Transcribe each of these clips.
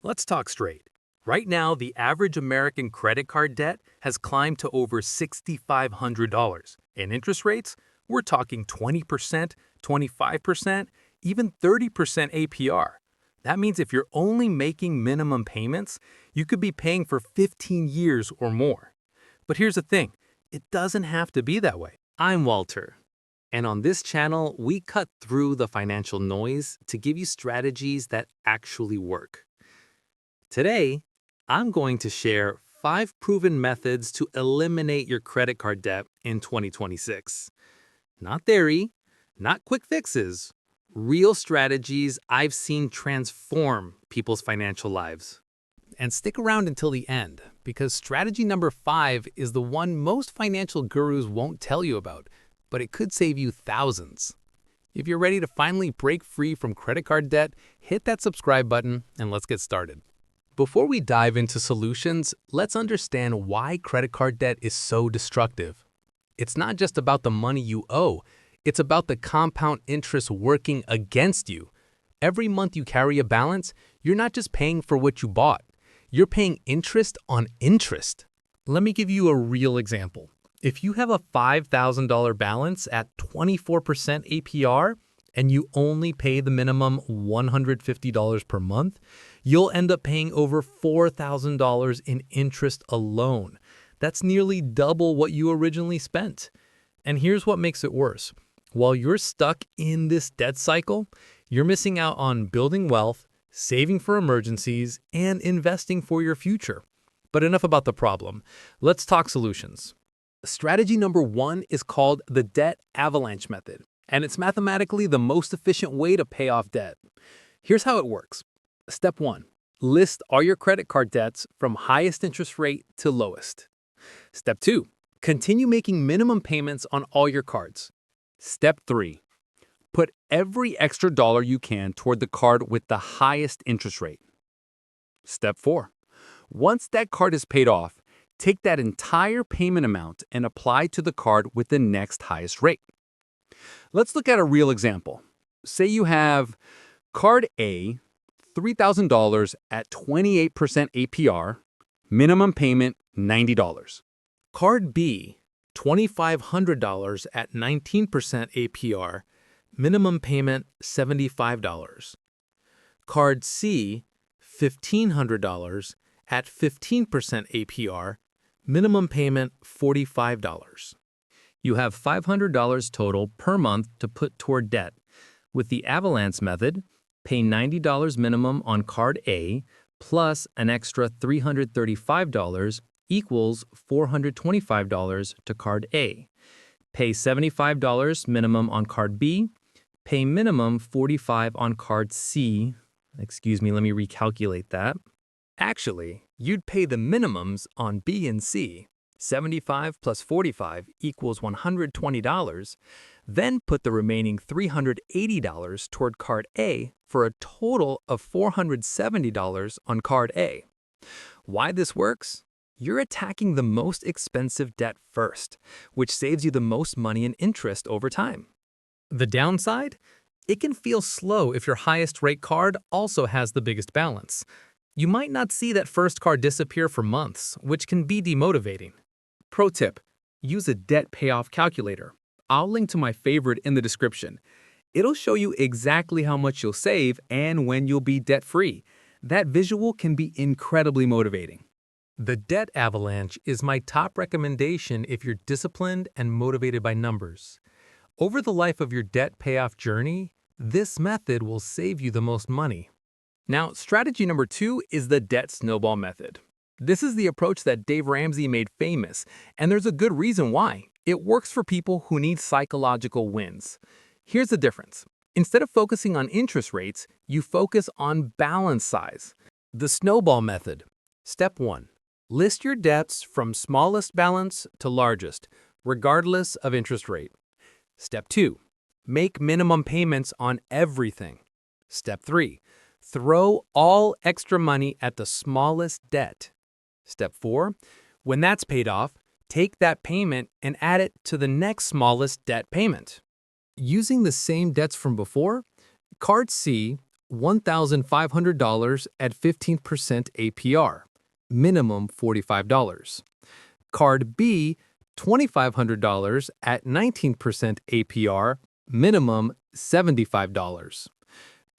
Let's talk straight. Right now, the average American credit card debt has climbed to over $6,500. And interest rates? We're talking 20%, 25%, even 30% APR. That means if you're only making minimum payments, you could be paying for 15 years or more. But here's the thing, it doesn't have to be that way. I'm Walter, and on this channel, we cut through the financial noise to give you strategies that actually work. Today, I'm going to share 5 proven methods to eliminate your credit card debt in 2026. Not theory, not quick fixes, real strategies I've seen transform people's financial lives. And stick around until the end, because strategy number 5 is the one most financial gurus won't tell you about, but it could save you thousands. If you're ready to finally break free from credit card debt, hit that subscribe button and let's get started. Before we dive into solutions, let's understand why credit card debt is so destructive. It's not just about the money you owe, it's about the compound interest working against you. Every month you carry a balance, you're not just paying for what you bought, you're paying interest on interest. Let me give you a real example. If you have a $5,000 balance at 24% APR, and you only pay the minimum $150 per month, you'll end up paying over $4,000 in interest alone. That's nearly double what you originally spent. And here's what makes it worse. While you're stuck in this debt cycle, you're missing out on building wealth, saving for emergencies, and investing for your future. But enough about the problem. Let's talk solutions. Strategy number 1 is called the debt avalanche method, and it's mathematically the most efficient way to pay off debt. Here's how it works. Step 1. List all your credit card debts from highest interest rate to lowest. Step 2. Continue making minimum payments on all your cards. Step 3. Put every extra dollar you can toward the card with the highest interest rate. Step 4. Once that card is paid off, take that entire payment amount and apply to the card with the next highest rate. Let's look at a real example. Say you have card A, $3,000 at 28% APR, minimum payment $90. Card B, $2,500 at 19% APR, minimum payment $75. Card C, $1,500 at 15% APR, minimum payment $45. You have $500 total per month to put toward debt. With the Avalanche method, pay $90 minimum on card A plus an extra $335 equals $425 to card A. Pay $75 minimum on card B, pay minimum $45 on card C. Excuse me, let me recalculate that. Actually, you'd pay the minimums on B and C. 75 plus 45 equals $120, then put the remaining $380 toward card A for a total of $470 on card A. Why this works? You're attacking the most expensive debt first, which saves you the most money in interest over time. The downside? It can feel slow if your highest rate card also has the biggest balance. You might not see that first card disappear for months, which can be demotivating. Pro tip, use a debt payoff calculator. I'll link to my favorite in the description. It'll show you exactly how much you'll save and when you'll be debt-free. That visual can be incredibly motivating. The debt avalanche is my top recommendation if you're disciplined and motivated by numbers. Over the life of your debt payoff journey, this method will save you the most money. Now, strategy number 2 is the debt snowball method. This is the approach that Dave Ramsey made famous, and there's a good reason why. It works for people who need psychological wins. Here's the difference. Instead of focusing on interest rates, you focus on balance size. The snowball method. Step 1. List your debts from smallest balance to largest, regardless of interest rate. Step 2. Make minimum payments on everything. Step 3. Throw all extra money at the smallest debt. Step 4. When that's paid off, take that payment and add it to the next smallest debt payment. Using the same debts from before, Card C, $1,500 at 15% APR, minimum $45. Card B, $2,500 at 19% APR, minimum $75.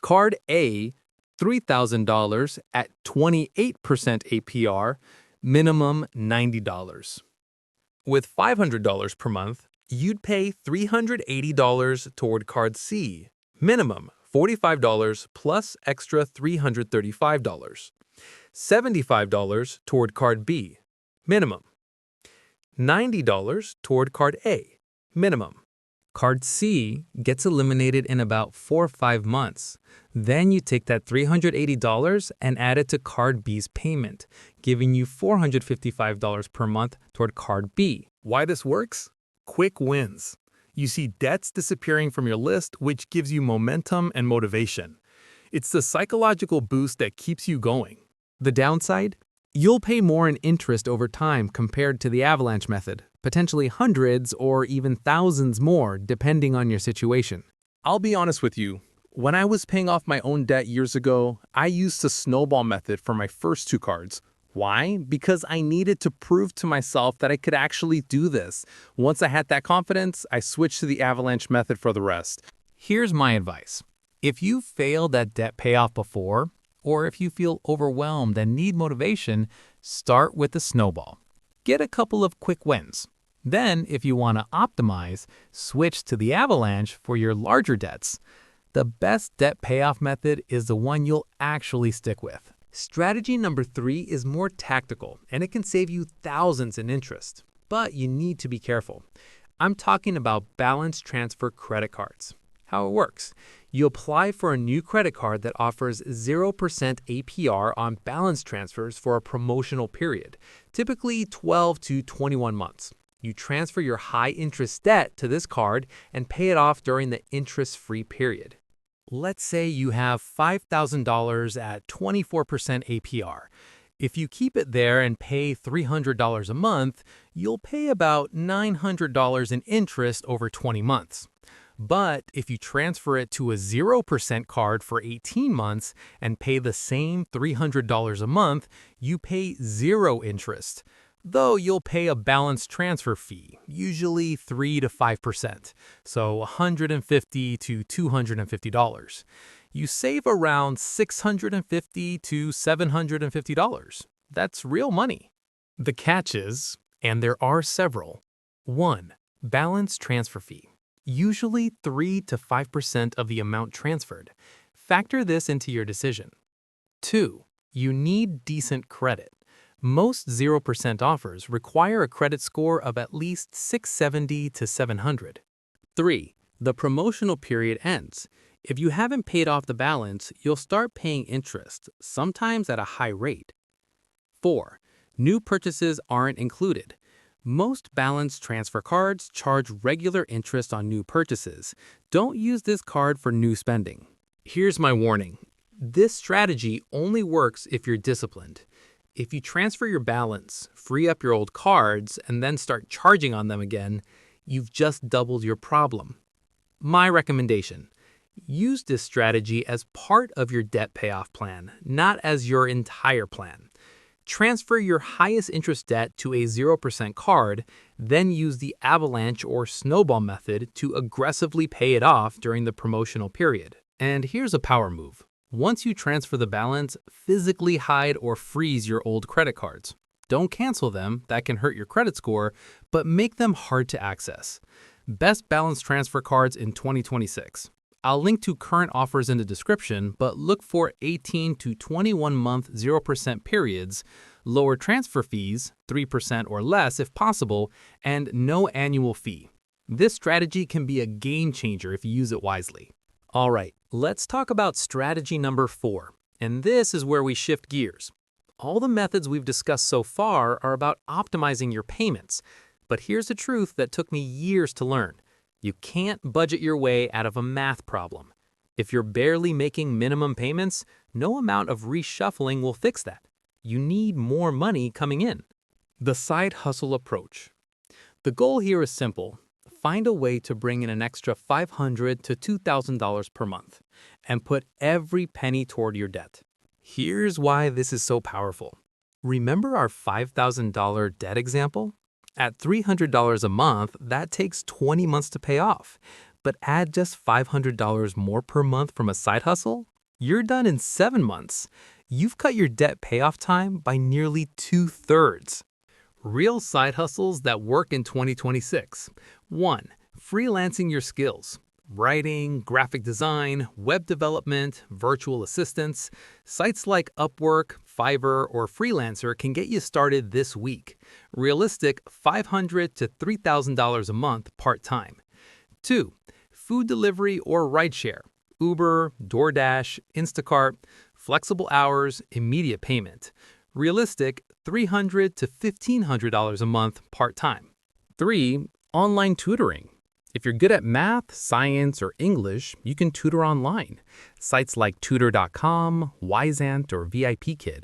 Card A, $3,000 at 28% APR, minimum $90. With $500 per month, you'd pay $380 toward Card C, minimum $45 plus extra $335. $75 toward Card B, minimum. $90 toward Card A, minimum. Card C gets eliminated in about 4 or 5 months. Then you take that $380 and add it to Card B's payment, giving you $455 per month toward Card B. Why this works? Quick wins. You see debts disappearing from your list, which gives you momentum and motivation. It's the psychological boost that keeps you going. The downside? You'll pay more in interest over time compared to the Avalanche method, potentially hundreds or even thousands more depending on your situation. I'll be honest with you, when I was paying off my own debt years ago, I used the Snowball method for my first 2 cards. Why? Because I needed to prove to myself that I could actually do this. Once I had that confidence, I switched to the Avalanche method for the rest. Here's my advice. If you've failed at debt payoff before, or if you feel overwhelmed and need motivation, start with the Snowball. Get a couple of quick wins. Then, if you want to optimize, switch to the Avalanche for your larger debts. The best debt payoff method is the one you'll actually stick with. Strategy number 3 is more tactical, and it can save you thousands in interest. But you need to be careful. I'm talking about balance transfer credit cards. How it works. You apply for a new credit card that offers 0% APR on balance transfers for a promotional period, typically 12 to 21 months. You transfer your high-interest debt to this card and pay it off during the interest-free period. Let's say you have $5,000 at 24% APR. If you keep it there and pay $300 a month, you'll pay about $900 in interest over 20 months. But if you transfer it to a 0% card for 18 months and pay the same $300 a month, you pay 0 interest, though you'll pay a balance transfer fee, usually 3 to 5%, so $150 to $250. You save around $650 to $750. That's real money. The catch is, and there are several. 1. Balance transfer fee. Usually 3 to 5% of the amount transferred. Factor this into your decision. 2. You need decent credit. Most 0% offers require a credit score of at least 670 to 700. 3. The promotional period ends. If you haven't paid off the balance, you'll start paying interest, sometimes at a high rate. 4. New purchases aren't included. Most balance transfer cards charge regular interest on new purchases. Don't use this card for new spending. Here's my warning. This strategy only works if you're disciplined. If you transfer your balance, free up your old cards, and then start charging on them again, you've just doubled your problem. My recommendation: use this strategy as part of your debt payoff plan, not as your entire plan. Transfer your highest interest debt to a 0% card, then use the Avalanche or Snowball method to aggressively pay it off during the promotional period. And here's a power move. Once you transfer the balance, physically hide or freeze your old credit cards. Don't cancel them, that can hurt your credit score, but make them hard to access. Best balance transfer cards in 2026. I'll link to current offers in the description, but look for 18 to 21 month 0% periods, lower transfer fees, 3% or less if possible, and no annual fee. This strategy can be a game changer if you use it wisely. All right, let's talk about strategy number 4, and this is where we shift gears. All the methods we've discussed so far are about optimizing your payments, but here's the truth that took me years to learn. You can't budget your way out of a math problem. If you're barely making minimum payments, no amount of reshuffling will fix that. You need more money coming in. The side hustle approach. The goal here is simple. Find a way to bring in an extra $500 to $2,000 per month. and put every penny toward your debt. Here's why this is so powerful. Remember our $5,000 debt example? At $300 a month, that takes 20 months to pay off. But add just $500 more per month from a side hustle, you're done in 7 months. You've cut your debt payoff time by nearly 2/3. Real side hustles that work in 2026. 1. Freelancing your skills. Writing, graphic design, web development, virtual assistants. Sites like Upwork, Fiverr, or Freelancer can get you started this week. Realistic $500 to $3,000 a month part-time. 2. Food delivery or rideshare. Uber, DoorDash, Instacart. Flexible hours, immediate payment. Realistic $300 to $1,500 a month part-time. 3. Online tutoring. If you're good at math, science, or English, you can tutor online. Sites like tutor.com, Wyzant, or VIPKid.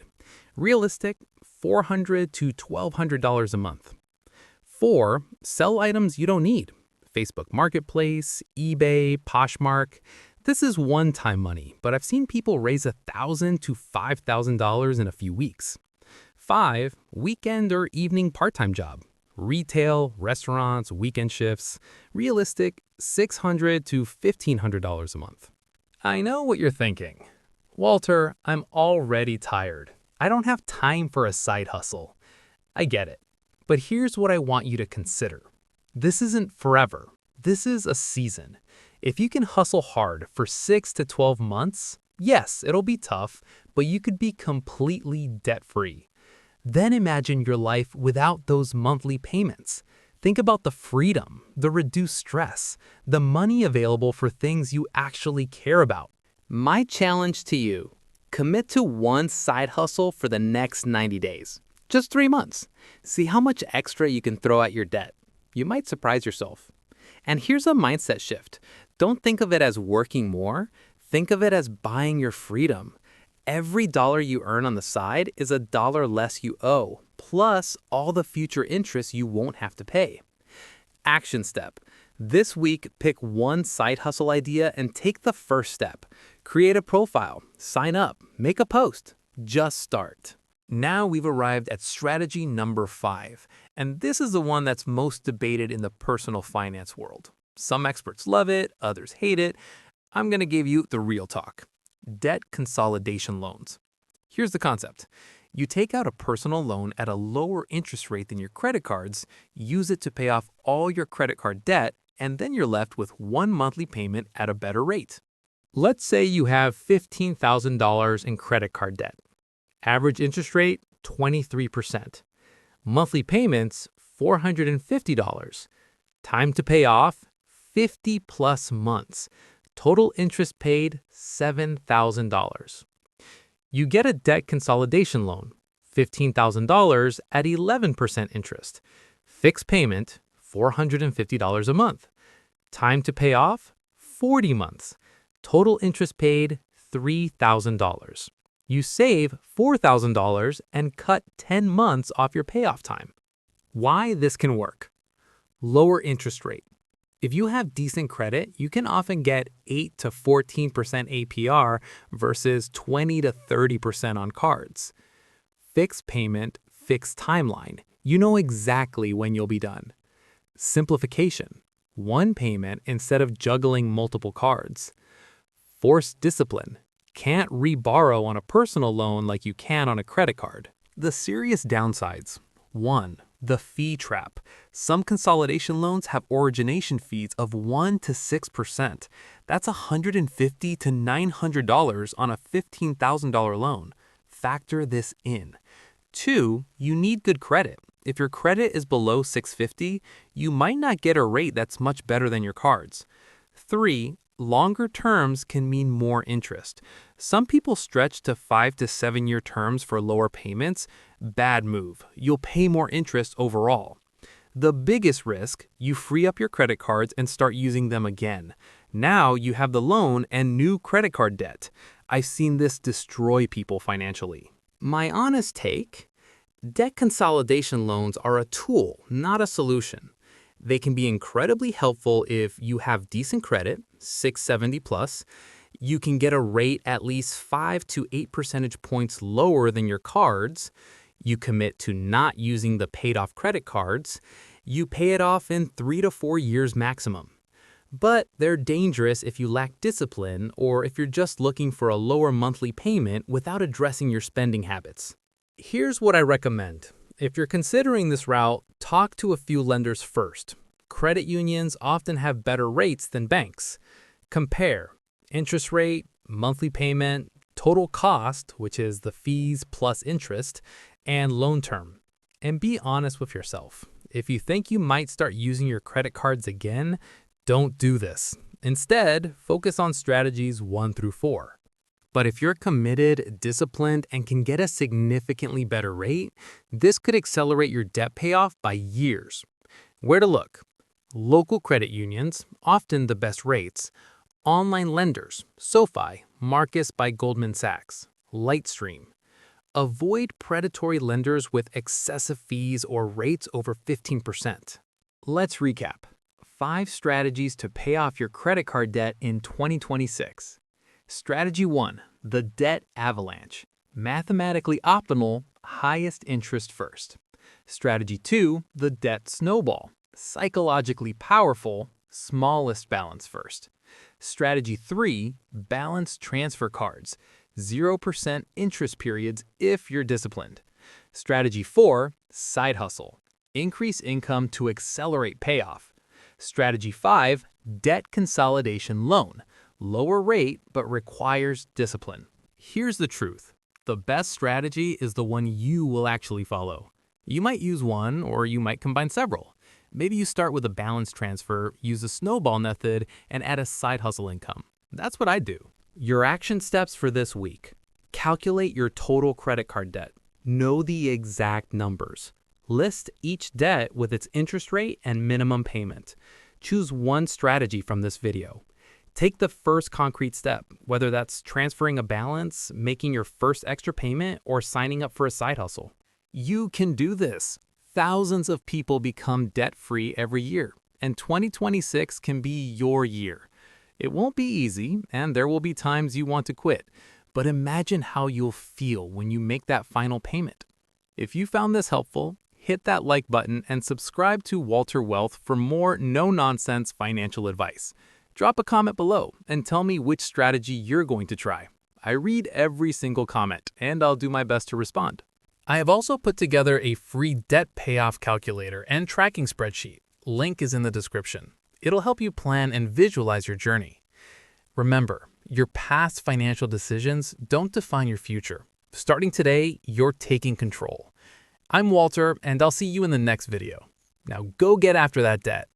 Realistic $400 to $1,200 a month. 4. Sell items you don't need. Facebook Marketplace, eBay, Poshmark. This is one-time money, but I've seen people raise $1,000 to $5,000 in a few weeks. 5. Weekend or evening part-time job. Retail, restaurants, weekend shifts. Realistic $600 to $1,500 a month. I know what you're thinking. Walter, I'm already tired. I don't have time for a side hustle. I get it. But here's what I want you to consider. This isn't forever. This is a season. If you can hustle hard for 6 to 12 months, yes, it'll be tough, but you could be completely debt-free. Then imagine your life without those monthly payments. Think about the freedom, the reduced stress, the money available for things you actually care about. My challenge to you, commit to one side hustle for the next 90 days. Just 3 months. See how much extra you can throw at your debt. You might surprise yourself. And here's a mindset shift. Don't think of it as working more. Think of it as buying your freedom. Every dollar you earn on the side is $1 less you owe, plus all the future interest you won't have to pay. Action step. This week, pick one side hustle idea and take the first step. Create a profile, sign up, make a post. Just start. Now we've arrived at strategy number 5, and this is the one that's most debated in the personal finance world. Some experts love it, others hate it. I'm going to give you the real talk. Debt consolidation loans. Here's the concept. You take out a personal loan at a lower interest rate than your credit cards, use it to pay off all your credit card debt, and then you're left with one monthly payment at a better rate. Let's say you have $15,000 in credit card debt. Average interest rate, 23%. Monthly payments, $450. Time to pay off, 50 plus months. Total interest paid, $7,000. You get a debt consolidation loan, $15,000 at 11% interest. Fixed payment, $450 a month. Time to pay off, 40 months. Total interest paid, $3,000. You save $4,000 and cut 10 months off your payoff time. Why this can work? Lower interest rate. If you have decent credit, you can often get 8 to 14% APR versus 20 to 30% on cards. Fixed payment, fixed timeline. You know exactly when you'll be done. Simplification. One payment instead of juggling multiple cards. Forced discipline. Can't re-borrow on a personal loan like you can on a credit card. The serious downsides. 1. The fee trap. Some consolidation loans have origination fees of 1 to 6%. That's $150 to $900 on a $15,000 loan. Factor this in. 2. You need good credit. If your credit is below 650, you might not get a rate that's much better than your cards. 3. Longer terms can mean more interest. Some people stretch to 5 to 7 year terms for lower payments. Bad move. You'll pay more interest overall. The biggest risk, you free up your credit cards and start using them again. Now you have the loan and new credit card debt. I've seen this destroy people financially. My honest take? Debt consolidation loans are a tool, not a solution. They can be incredibly helpful if you have decent credit, 670 plus, You can get a rate at least 5 to 8 percentage points lower than your cards. You commit to not using the paid-off credit cards. You pay it off in 3 to 4 years maximum. But they're dangerous if you lack discipline or if you're just looking for a lower monthly payment without addressing your spending habits. Here's what I recommend. If you're considering this route, talk to a few lenders first. Credit unions often have better rates than banks. Compare interest rate, monthly payment, total cost, which is the fees plus interest, and loan term. And be honest with yourself. If you think you might start using your credit cards again, don't do this. Instead, focus on strategies 1 through 4. But if you're committed, disciplined, and can get a significantly better rate, this could accelerate your debt payoff by years. Where to look? Local credit unions, often the best rates. Online lenders, SoFi, Marcus by Goldman Sachs, Lightstream. Avoid predatory lenders with excessive fees or rates over 15%. Let's recap. 5 strategies to pay off your credit card debt in 2026. Strategy 1, the debt avalanche. Mathematically optimal, highest interest first. Strategy 2, the debt snowball. Psychologically powerful, smallest balance first. Strategy 3, balanced transfer cards. 0% interest periods if you're disciplined. Strategy 4, side hustle. Increase income to accelerate payoff. Strategy 5, debt consolidation loan. Lower rate but requires discipline. Here's the truth. The best strategy is the one you will actually follow. You might use one or you might combine several. Maybe you start with a balance transfer, use a snowball method, and add a side hustle income. That's what I do. Your action steps for this week. Calculate your total credit card debt. Know the exact numbers. List each debt with its interest rate and minimum payment. Choose one strategy from this video. Take the first concrete step, whether that's transferring a balance, making your first extra payment, or signing up for a side hustle. You can do this. Thousands of people become debt-free every year, and 2026 can be your year. It won't be easy, and there will be times you want to quit, but imagine how you'll feel when you make that final payment. If you found this helpful, hit that like button and subscribe to Walter Wealth for more no-nonsense financial advice. Drop a comment below and tell me which strategy you're going to try. I read every single comment, and I'll do my best to respond. I have also put together a free debt payoff calculator and tracking spreadsheet. Link is in the description. It'll help you plan and visualize your journey. Remember, your past financial decisions don't define your future. Starting today, you're taking control. I'm Walter, and I'll see you in the next video. Now go get after that debt.